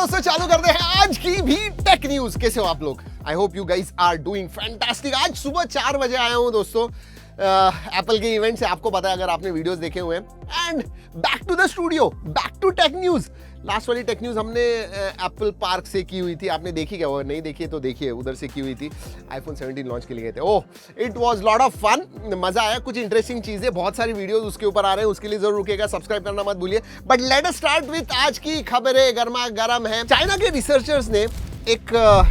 दोस्तों चालू करते हैं आज की भी टेक न्यूज। कैसे हो आप लोग? I hope you guys are doing fantastic. आज सुबह 4 बजे आया हूं दोस्तों एप्पल के इवेंट से। आपको पता है अगर आपने वीडियोस देखे हुए हैं। And back to the studio, back to tech news. Last वाली टेक न्यूज हमने एप्पल पार्क से की हुई थी। आपने देखी क्या? वो नहीं देखी है तो देखिए, उधर से की हुई थी। आईफोन 17 लॉन्च के लिए गए थे। Oh, it was lot of fun, मजा आया। कुछ इंटरेस्टिंग चीजें, बहुत सारी वीडियोस उसके ऊपर आ रहे हैं, उसके लिए जरूर रुकेगा। सब्सक्राइब करना मत भूलिए। But let us start with आज की खबरें। गर्मा गर्म है। चाइना के रिसर्चर्स ने एक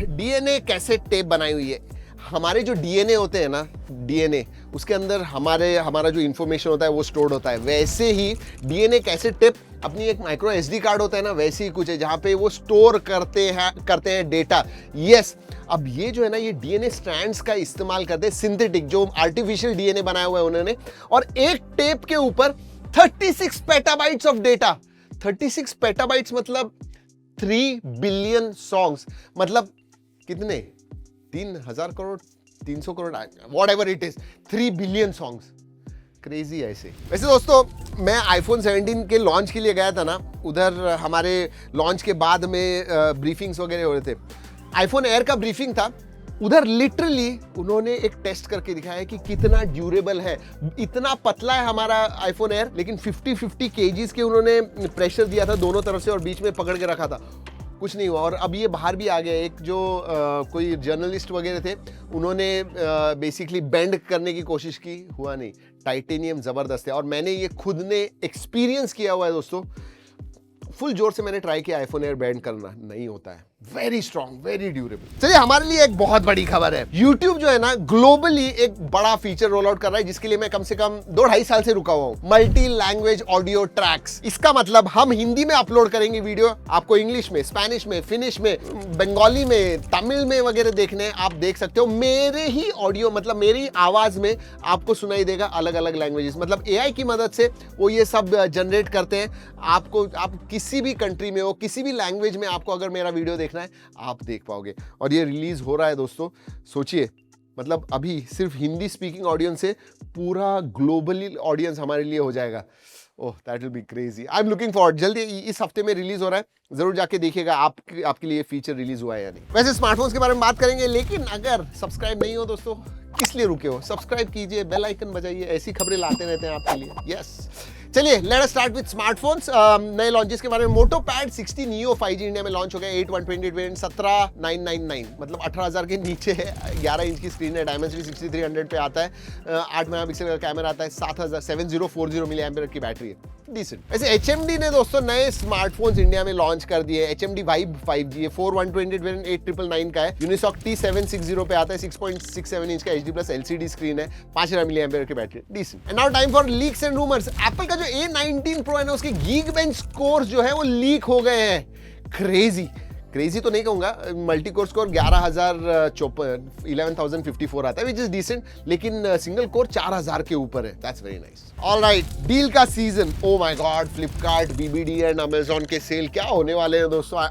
डीएनए कैसेट टेप बनाई हुई है। हमारे जो डीएनए होते हैं ना, डीएनए उसके अंदर हमारा जो इंफॉर्मेशन होता है वो स्टोर्ड होता है। वैसे ही डीएनए कैसेट टिप अपनी एक माइक्रो एसडी कार्ड होता है ना, वैसे ही कुछ है जहां पे वो स्टोर करते हैं डेटा। यस, अब ये जो है ना, ये डीएनए स्ट्रैंड्स का इस्तेमाल करते हैं, सिंथेटिक जो आर्टिफिशियल डीएनए बनाया हुआ है उन्होंने। और एक टेप के ऊपर 36 पेटाबाइट्स ऑफ डेटा। 36 पेटाबाइट्स मतलब 3 बिलियन सॉन्ग्स। मतलब कितने? 3,000 crore, 300 crore, what ever it is. 3 billion songs. Crazy है ऐसे। वैसे दोस्तों, मैं आईफोन 17 के लॉन्च के लिए गया था ना, उधर हमारे लॉन्च के बाद में ब्रीफिंग्स वगैरह हो रहे थे। आईफोन एयर का ब्रीफिंग था। उधर लिटरली उन्होंने एक टेस्ट करके दिखाया कि कितना ड्यूरेबल है। इतना पतला है हमारा आईफोन एयर, लेकिन 50-50 केजीज के उन्होंने प्रेशर दिया था दोनों तरफ से और बीच में पकड़ के रखा था। कुछ नहीं हुआ। और अब ये बाहर भी आ गया। एक जो कोई जर्नलिस्ट वगैरह थे, उन्होंने बेसिकली बेंड करने की कोशिश की, हुआ नहीं। टाइटेनियम जबरदस्त है और मैंने ये खुद ने एक्सपीरियंस किया हुआ है दोस्तों। फुल जोर से मैंने ट्राई किया आईफोन एयर बेंड करना, नहीं होता है। Very strong, very durable. चलिए, हमारे लिए एक बहुत बड़ी खबर है। YouTube जो है ना, ग्लोबली एक बड़ा फीचर रोल आउट कर रहा है, जिसके लिए मैं कम से कम 2-2.5 साल से रुका हुआ हूं। Multi language audio tracks. इसका मतलब हम हिंदी में अपलोड करेंगे वीडियो, आपको इंग्लिश में, स्पेनिश में, फिनिश में, बंगाली में, तमिल में वगैरह देखने, आप देख सकते हो। मेरे ही ऑडियो, मतलब मेरी आवाज में आपको सुनाई देगा अलग अलग लैंग्वेजेस। मतलब एआई की मदद से वो ये सब जनरेट करते हैं। आप किसी भी कंट्री में हो, किसी भी लैंग्वेज में आपको अगर मेरा वीडियो देखना है, आप देख पाओगे। और ये रिलीज हो रहा है दोस्तों। सोचिए, मतलब अभी सिर्फ हिंदी स्पीकिंग ऑडियंस से पूरा ग्लोबली ऑडियंस हमारे लिए हो जाएगा। Oh, that will be crazy. I am looking forward. जल्दी इस हफ्ते में रिलीज हो रहा है, जरूर जाके देखिएगा आपके लिए फीचर रिलीज हुआ है या नहीं। वैसे स्मार्टफोन्स के बारे में बात करेंगे, लेकिन अगर सब्सक्राइब नहीं हो दोस्तों, किस लिए रुके हो? सब्सक्राइब कीजिए, बेल आइकन बजाइए, ऐसी खबरें लाते रहते हैं आपके लिए। यस, चलिए let us start with smartphones. नए लॉन्चेस के बारे में। मोटो पैड 60 नियो 5G इंडिया में लॉन्च हो गया। 8/128 वेरिएंट 17,999, मतलब 18,000 के नीचे है। 11 इंच की स्क्रीन है। डायमेंसिटी 6300 पे आता है। 8 मेगापिक्सल का कैमरा आता है। 7040 मिली एम्पियर की बैटरी है। डिसेंट। वैसे HMD ने दोस्तों नए स्मार्टफोन्स इंडिया में लॉन्च कर दिए। HMD Vibe 5G है। 4/128 वेरिएंट 8999 का है। यूनिसॉक T760 पे आता है। 6.67 इंच का HD+ LCD स्क्रीन है। 5000 मिली एम्पियर की battery. Decent. And now time for leaks and rumours. Apple का जो A19 Pro है ना, उसके Geekbench स्कोर्स जो है वो लीक हो गए हैं। क्रेजी तो नहीं कहूंगा। मल्टी कोर स्कोर 11,054 आता है, विच इज डिसेंट। लेकिन सिंगल कोर 4,000 के ऊपर है। That's very nice. Alright, deal का season. Oh my god, Flipkart, BBD and Amazon के सेल क्या होने वाले हैं दोस्तों। I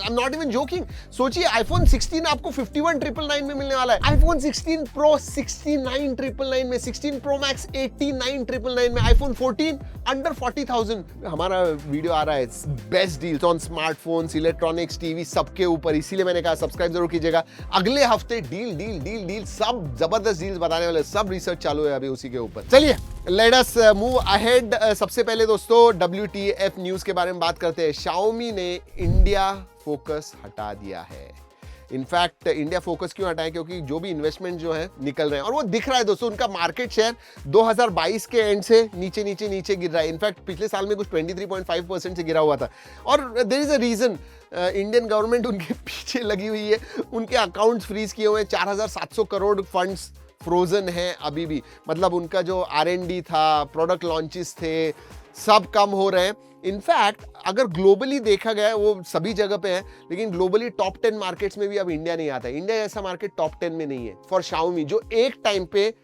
am not even joking. सोचिए, आईफोन 16 आपको 51,999 में मिलने वाला है। आईफोन 16 Pro 69,999 में। 16 Pro Max 89,999 में। IPhone 14 under 40,000। हमारा वीडियो आ रहा है best deals on smartphones, electronics, TV, सबके ऊपर। इसीलिए मैंने कहा सब्सक्राइब जरूर कीजिएगा। अगले हफ्ते डील सब जबरदस्त डील्स बताने वाले। सब रिसर्च चालू है अभी उसी के ऊपर। चलिए लेट अस मूव अहेड। सबसे पहले दोस्तों WTF न्यूज के बारे में बात करते हैं। Xiaomi ने इंडिया फोकस हटा दिया है। इनफैक्ट इंडिया फोकस क्यों हटाए? क्योंकि जो भी इन्वेस्टमेंट जो है निकल रहे हैं, और वो दिख रहा है दोस्तों। उनका मार्केट शेयर 2022 के एंड से नीचे गिर रहा है। इनफैक्ट पिछले साल में कुछ 23.5% से गिरा हुआ था। और there is a reason. Indian government उनके पीछे लगी हुई है। उनके अकाउंट्स फ्रीज किए हुए हैं। 4,700 करोड़ फंड्स फ्रोजन है अभी भी। मतलब उनका जो R&D था, प्रोडक्ट लॉन्चेस थे, सब कम हो रहे हैं। इनफैक्ट अगर ग्लोबली देखा गया, वो सभी जगह पे है, लेकिन ग्लोबली टॉप 10 मार्केट्स में भी अब इंडिया नहीं आता है। इंडिया जैसा मार्केट टॉप 10 में नहीं है फॉर Xiaomi, जो एक टाइम पे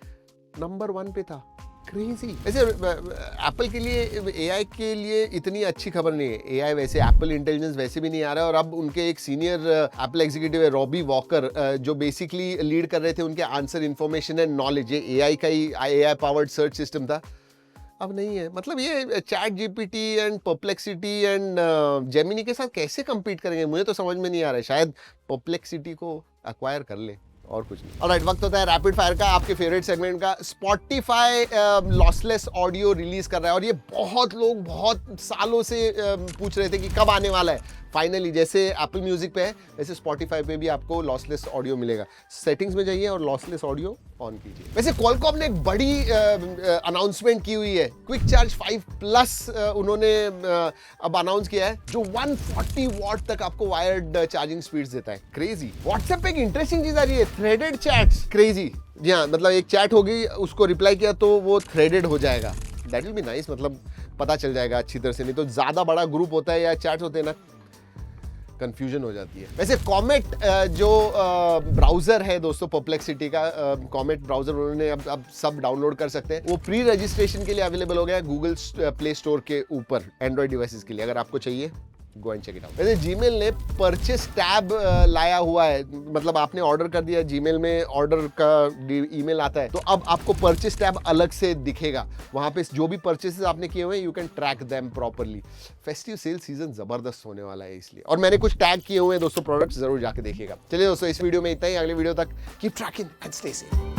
नंबर 1 पे था। क्रेजी। वैसे एप्पल के लिए, एआई के लिए इतनी अच्छी खबर नहीं है। एआई वैसे, एप्पल इंटेलिजेंस वैसे भी नहीं आ रहा है। और अब उनके एक सीनियर एप्पल एग्जीक्यूटिव है, रॉबी वॉकर, जो बेसिकली लीड कर रहे थे उनके आंसर, इंफॉर्मेशन एंड नॉलेज। ये एआई का ही, एआई पावर्ड सर्च सिस्टम था। अब नहीं है। मतलब ये chat GPT and perplexity and Gemini के साथ कैसे compete करेंगे, मुझे तो समझ में नहीं आ रहा है। शायद परप्लेक्सिटी को एक्वायर कर ले और कुछ नहीं। ऑलराइट, वक्त होता है रैपिड फायर का, आपके फेवरेट सेगमेंट का। स्पॉटिफाई लॉसलेस ऑडियो रिलीज कर रहा है और ये बहुत लोग बहुत सालों से पूछ रहे थे कि कब आने वाला है। फाइनली जैसे एप्पल म्यूजिक पे है वैसे स्पॉटिफाई पे भी आपको लॉसलेस ऑडियो मिलेगा। सेटिंग्स में जाइए और लॉसलेस ऑडियो ऑन कीजिए। वैसे क्वालकॉम ने एक बड़ी अनाउंसमेंट की हुई है। क्विक चार्ज 5 प्लस उन्होंने अब अनाउंस किया है, जो 140 वॉट तक आपको वायर्ड चार्जिंग स्पीड्स देता है। क्रेजी। व्हाट्सएप पे एक इंटरेस्टिंग चीज आ रही है, थ्रेडेड चैट्स। क्रेजी। जी हाँ, मतलब एक चैट होगी, उसको रिप्लाई किया तो वो थ्रेडेड हो जाएगा। दैट विल बी नाइस, मतलब पता चल जाएगा अच्छी तरह से। नहीं तो ज्यादा बड़ा ग्रुप होता है या चैट होते हैं ना, कंफ्यूजन हो जाती है। वैसे कॉमेट जो ब्राउजर है दोस्तों, परप्लेक्सिटी का कॉमेट ब्राउजर उन्होंने अब सब डाउनलोड कर सकते हैं। वो प्री रजिस्ट्रेशन के लिए अवेलेबल हो गया है गूगल प्ले स्टोर के ऊपर एंड्रॉइड डिवाइसेस के लिए। अगर आपको चाहिए go and check it out. वैसे जीमेल ने परचेस टैब लाया हुआ है। मतलब आपने ऑर्डर कर दिया, जीमेल में ऑर्डर का ईमेल आता है, तो अब आपको परचेस टैब अलग से दिखेगा। वहां पे जो भी परचेसेस आपने किए हुए हैं, you can track them properly. Festive cell season जबरदस्त होने वाला है इसलिए। और मैंने कुछ टैग किए हुए हैं दोस्तों प्रोडक्ट्स, जरूर जाके देखिएगा। चलिए दोस्तों, इस वीडियो में इतना ही। अगले वीडियो तक keep trekking and stay safe.